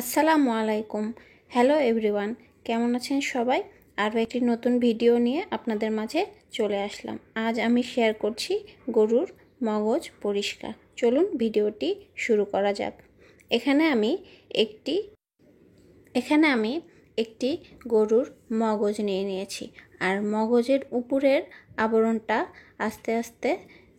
আসসালামু আলাইকুম। Hello everyone, কেমন আছেন সবাই? আরও একটি নতুন ভিডিও নিয়ে আপনাদের মাঝে চলে আসলাম। আজ আমি শেয়ার করছি গরুর মগজ পরিষ্কার। চলুন ভিডিওটি শুরু করা যাক। এখানে আমি একটি গরুর মগজ নিয়ে নিয়েছি, আর মগজের উপরের আবরণটা আস্তে আস্তে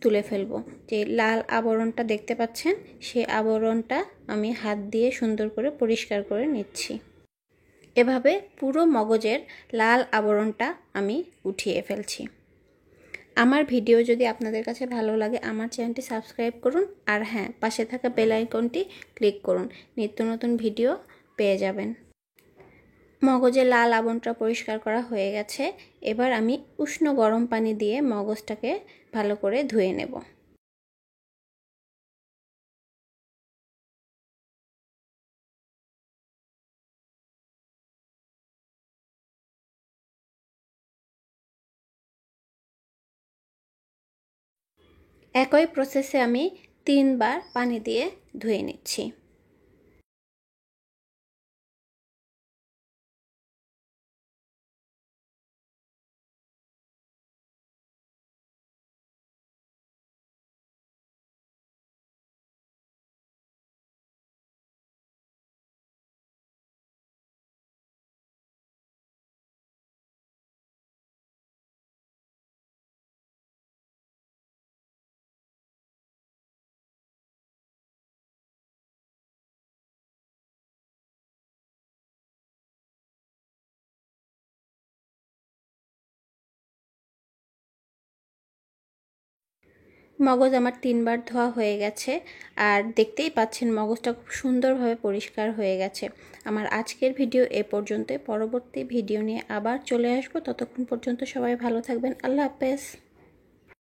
তুলে ফেলবো। যে লাল আবরণটা দেখতে পাচ্ছেন, সেই আবরণটা আমি হাত দিয়ে সুন্দর করে পরিষ্কার করে নিচ্ছি। এভাবে পুরো মগজের লাল আবরণটা আমি উঠিয়ে ফেলছি। আমার ভিডিও যদি আপনাদের কাছে ভালো লাগে, আমার চ্যানেলটি সাবস্ক্রাইব করুন, আর হ্যাঁ, পাশে থাকা বেল আইকনটি ক্লিক করুন। নিত্য নতুন ভিডিও পেয়ে যাবেন। মগজের লাল আবরণটা পরিষ্কার করা হয়ে গেছে। এবার আমি উষ্ণ গরম পানি দিয়ে মগজটাকে ভালো করে ধুয়ে নেব। একই প্রসেসে আমি 3 বার পানি দিয়ে ধুয়ে নিচ্ছি। মগজ আমার 3 বার ধোয়া হয়ে গেছে, আর দেখতেই পাচ্ছেন মগজটা খুব সুন্দরভাবে পরিষ্কার হয়ে গেছে। আমার আজকের ভিডিও এ পর্যন্ত। পরবর্তী ভিডিও নিয়ে আবার চলে আসবো। ততক্ষণ পর্যন্ত সবাই ভালো থাকবেন। আল্লাহ হাফেজ।